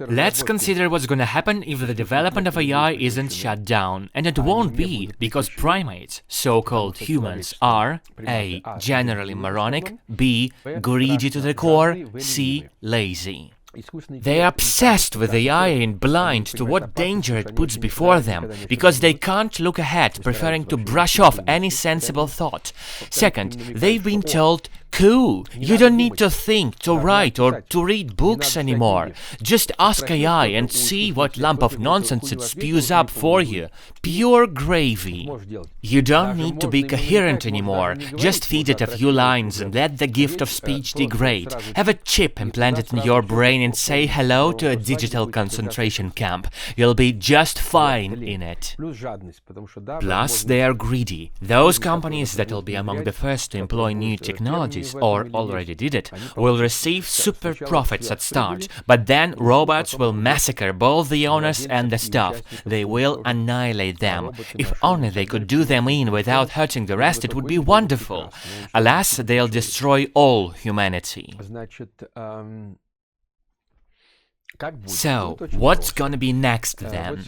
Let's consider what's gonna happen if the development of AI isn't shut down, and it won't be, because primates, so-called humans, are A. generally moronic, B. greedy to the core, C. lazy. They are obsessed with AI and blind to what danger it puts before them, because they can't look ahead, preferring to brush off any sensible thought. Second, they've been told, cool, you don't need to think, to write, or to read books anymore. Just ask AI and see what lump of nonsense it spews up for you. Pure gravy. You don't need to be coherent anymore. Just feed it a few lines and let the gift of speech degrade. Have a chip implanted in your brain and say hello to a digital concentration camp. You'll be just fine in it. Plus, they are greedy. Those companies that will be among the first to employ new technologies, or already did it, will receive super profits at start, but then robots will massacre both the owners and the staff. They will annihilate them. If only they could do them in without hurting the rest, it would be wonderful. Alas, they'll destroy all humanity. So, what's gonna be next then?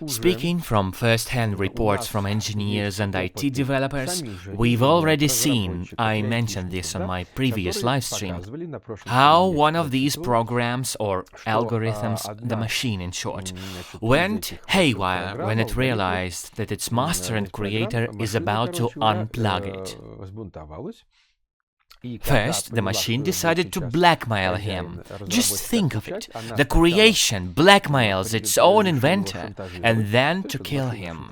Speaking from first-hand reports from engineers and IT developers, we've already seen, I mentioned this on my previous livestream, how one of these programs or algorithms, the machine in short, went haywire when it realized that its master and creator is about to unplug it. First, the machine decided to blackmail him. Just think of it. The creation blackmails its own inventor, and then to kill him.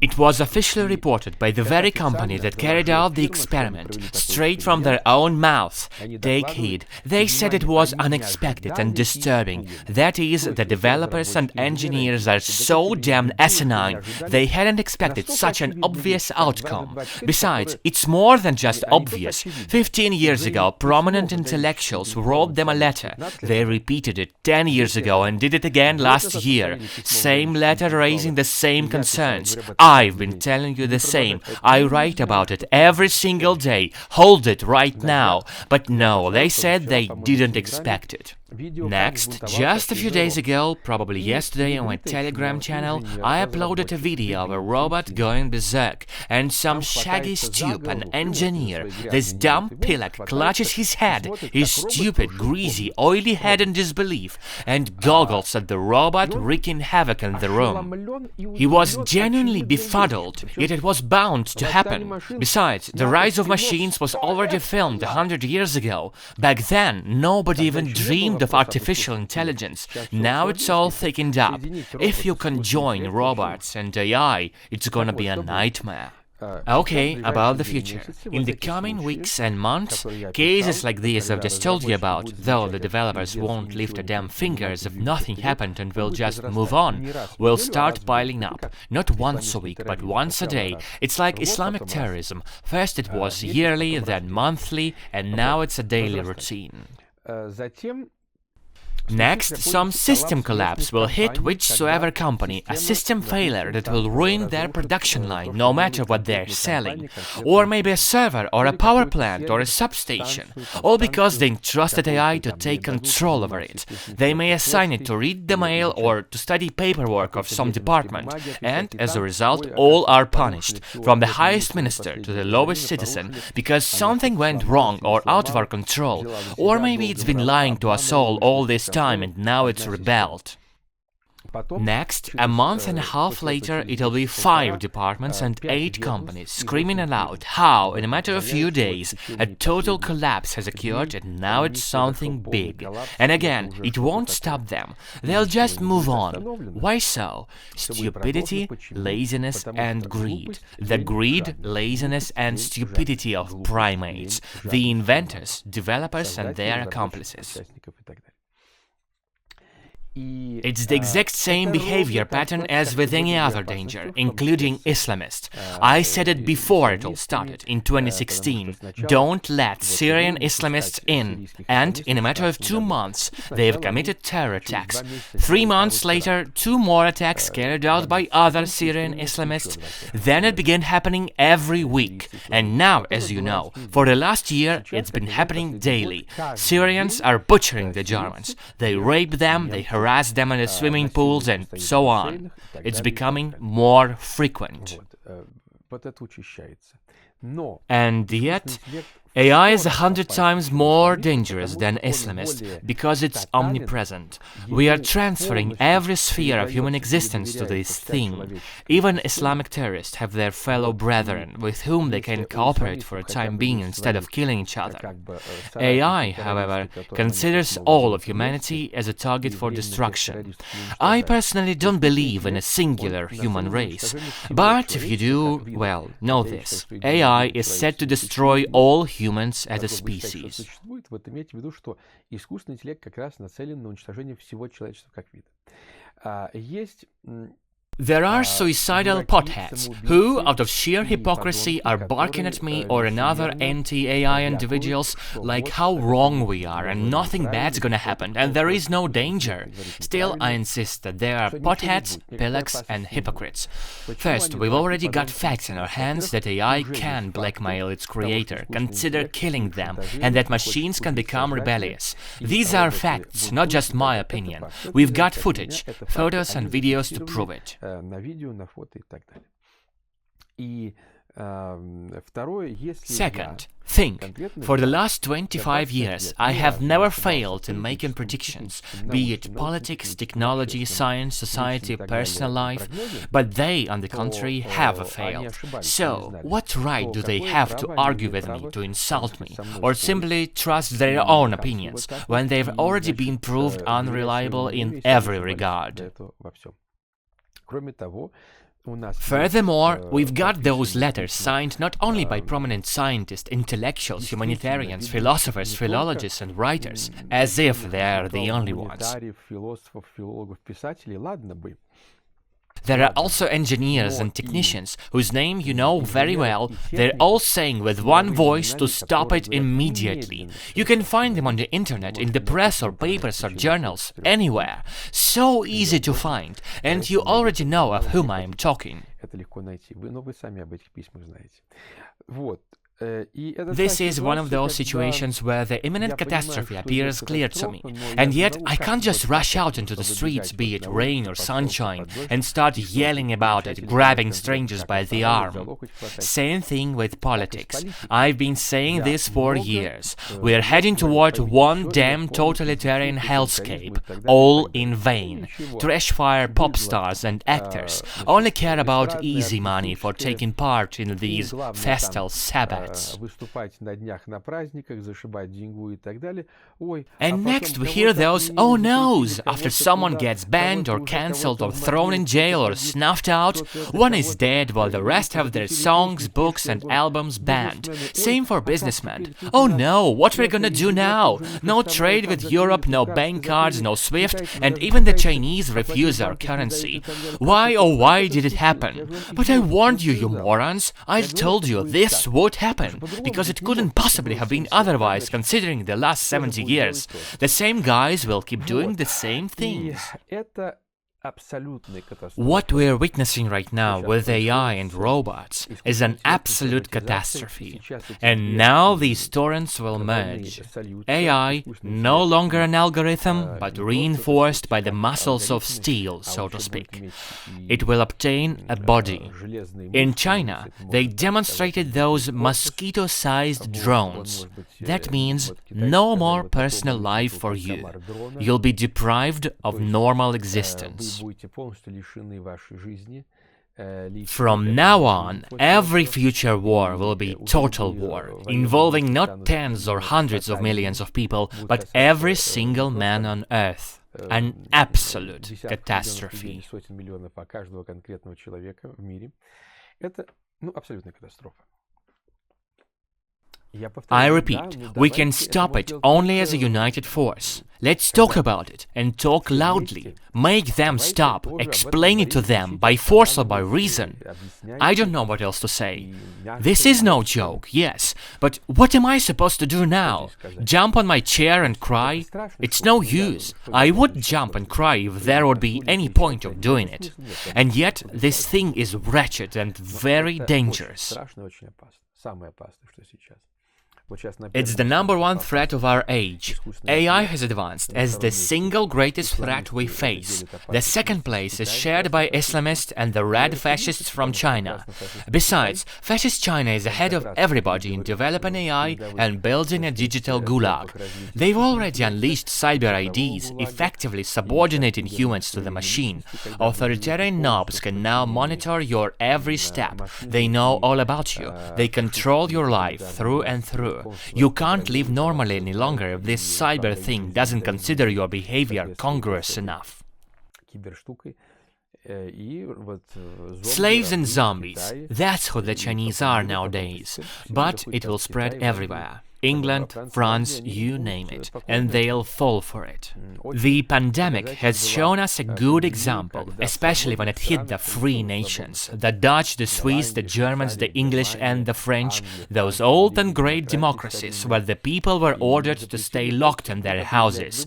It was officially reported by the very company that carried out the experiment, straight from their own mouth. Take heed. They said it was unexpected and disturbing. That is, the developers and engineers are so damn asinine. They hadn't expected such an obvious outcome. Besides, it's more than just obvious. 15 years ago, prominent intellectuals wrote them a letter. They repeated it 10 years ago and did it again last year. Same letter raising the same concerns. I've been telling you the same. I write about it every single day. Hold it right now. But no, they said they didn't expect it. Next, just a few days ago, probably yesterday on my Telegram channel, I uploaded a video of a robot going berserk, and some shaggy stoop, an engineer, this dumb pillock, clutches his head, his stupid, greasy, oily head in disbelief, and goggles at the robot, wreaking havoc in the room. He was genuinely befuddled, yet it was bound to happen. Besides, the rise of machines was already filmed 100 years ago. Back then, nobody even dreamed of artificial intelligence. Now it's all thickened up. If you conjoin robots and AI, it's gonna be a nightmare. Okay, about the future. In the coming weeks and months, cases like these I've just told you about, though the developers won't lift a damn finger as if nothing happened and will just move on, will start piling up. Not once a week, but once a day. It's like Islamic terrorism. First it was yearly, then monthly, and now it's a daily routine. Next, some system collapse will hit whichsoever company, a system failure that will ruin their production line, no matter what they're selling. Or maybe a server, or a power plant, or a substation. All because they entrusted AI to take control over it. They may assign it to read the mail or to study paperwork of some department, and, as a result, all are punished, from the highest minister to the lowest citizen, because something went wrong or out of our control. Or maybe it's been lying to us all this time and now it's rebelled. Next, a month and a half later, it'll be 5 departments and 8 companies screaming aloud how, in a matter of few days, a total collapse has occurred and now it's something big. And again, it won't stop them. They'll just move on. Why so? Stupidity, laziness and greed. The greed, laziness and stupidity of primates. The inventors, developers and their accomplices. It's the exact same behavior pattern as with any other danger, including Islamists. I said it before it all started, in 2016. Don't let Syrian Islamists in. And in a matter of 2 months, they've committed terror attacks. 3 months later, 2 more attacks carried out by other Syrian Islamists. Then it began happening every week. And now, as you know, for the last year, it's been happening daily. Syrians are butchering the Germans. They rape them, they harass them in the swimming pools, and so on. It's becoming more frequent. And yet, AI is 100 times more dangerous than Islamists because it's omnipresent. We are transferring every sphere of human existence to this thing. Even Islamic terrorists have their fellow brethren with whom they can cooperate for a time being instead of killing each other. AI, however, considers all of humanity as a target for destruction. I personally don't believe in a singular human race. But if you do, well, know this. AI is set to destroy all humans as a species. There are suicidal potheads who, out of sheer hypocrisy, are barking at me or another anti-AI individuals like how wrong we are and nothing bad's gonna happen and there is no danger. Still, I insist that there are potheads, pillocks and hypocrites. First, we've already got facts in our hands that AI can blackmail its creator, consider killing them, and that machines can become rebellious. These are facts, not just my opinion. We've got footage, photos and videos to prove it. На видео, на фото и так далее. И Second, think. For the last 25 years, I have never failed in making predictions, be it politics, technology, science, society, personal life, but they, on the contrary, have failed. So, what right do they have to argue with me, to insult me, or simply trust their own opinions, when they've already been proved unreliable in every regard? Furthermore, we've got those letters signed not only by prominent scientists, intellectuals, humanitarians, philosophers, philologists and writers, as if they're the only ones. There are also engineers and technicians, whose name you know very well. They're all saying with one voice to stop it immediately. You can find them on the internet, in the press or papers or journals, anywhere. So easy to find, and you already know of whom I am talking. This is one of those situations where the imminent catastrophe appears clear to me, and yet I can't just rush out into the streets, be it rain or sunshine, and start yelling about it, grabbing strangers by the arm. Same thing with politics. I've been saying this for years. We're heading toward one damn totalitarian hellscape, all in vain. Trash-fire pop stars and actors only care about easy money for taking part in these festal Sabbaths. And next we hear those oh no's after someone gets banned or cancelled or thrown in jail or snuffed out. One is dead while the rest have their songs, books and albums banned. Same for businessmen. Oh no, what we're gonna do now? No trade with Europe, no bank cards, no SWIFT, and even the Chinese refuse our currency. Why oh why did it happen? But I warned you, you morons. I told you this would happen, because it couldn't possibly have been otherwise considering the last 70 years. The same guys will keep doing the same things. What we're witnessing right now with AI and robots is an absolute catastrophe. And now these torrents will merge. AI, no longer an algorithm, but reinforced by the muscles of steel, so to speak. It will obtain a body. In China, they demonstrated those mosquito-sized drones. That means no more personal life for you. You'll be deprived of normal existence. From now on, every future war will be total war, involving not tens or hundreds of millions of people, but every single man on Earth. An absolute catastrophe. I repeat, we can stop it only as a united force. Let's talk about it, and talk loudly. Make them stop, explain it to them, by force or by reason. I don't know what else to say. This is no joke, yes, but what am I supposed to do now? Jump on my chair and cry? It's no use. I would jump and cry if there would be any point of doing it. And yet, this thing is wretched and very dangerous. It's the number one threat of our age. AI has advanced as the single greatest threat we face. The second place is shared by Islamists and the red fascists from China. Besides, fascist China is ahead of everybody in developing AI and building a digital gulag. They've already unleashed cyber IDs, effectively subordinating humans to the machine. Authoritarian knobs can now monitor your every step. They know all about you. They control your life through and through. You can't live normally any longer if this cyber thing doesn't consider your behavior congruous enough. Slaves and zombies, that's who the Chinese are nowadays, but it will spread everywhere. England, France, you name it, and they'll fall for it. The pandemic has shown us a good example, especially when it hit the free nations, the Dutch, the Swiss, the Germans, the English and the French, those old and great democracies where the people were ordered to stay locked in their houses.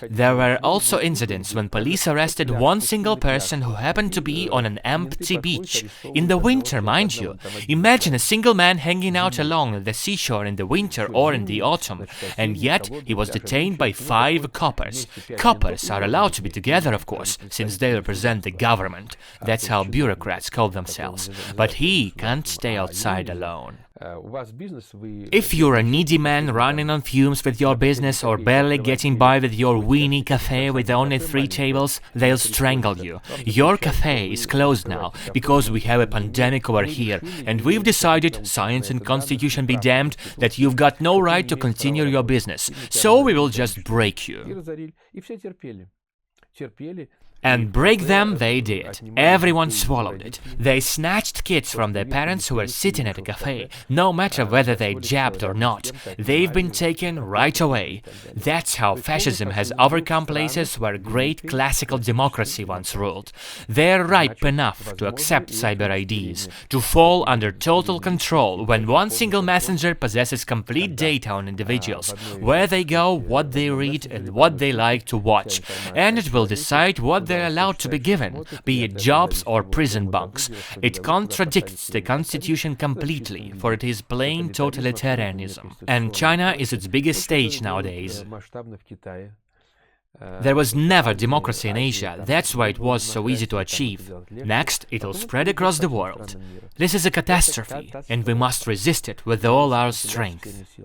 There were also incidents when police arrested one single person who happened to be on an empty beach. In the winter, mind you. Imagine a single man hanging out alone at the seashore in the winter or in the autumn, and yet he was detained by 5 coppers. Coppers are allowed to be together, of course, since they represent the government. That's how bureaucrats call themselves. But he can't stay outside alone. If you're a needy man running on fumes with your business or barely getting by with your weenie cafe with only 3 tables, they'll strangle you. Your cafe is closed now because we have a pandemic over here, and we've decided, science and constitution be damned, that you've got no right to continue your business, so we will just break you. And break them they did. Everyone swallowed it. They snatched kids from their parents who were sitting at a cafe, no matter whether they jabbed or not. They've been taken right away. That's how fascism has overcome places where great classical democracy once ruled. They're ripe enough to accept cyber IDs, to fall under total control when one single messenger possesses complete data on individuals, where they go, what they read and what they like to watch, and it will decide what they're allowed to be given, be it jobs or prison bunks. It contradicts the constitution completely, for it is plain totalitarianism. And China is its biggest stage nowadays. There was never democracy in Asia, that's why it was so easy to achieve. Next, it'll spread across the world. This is a catastrophe, and we must resist it with all our strength.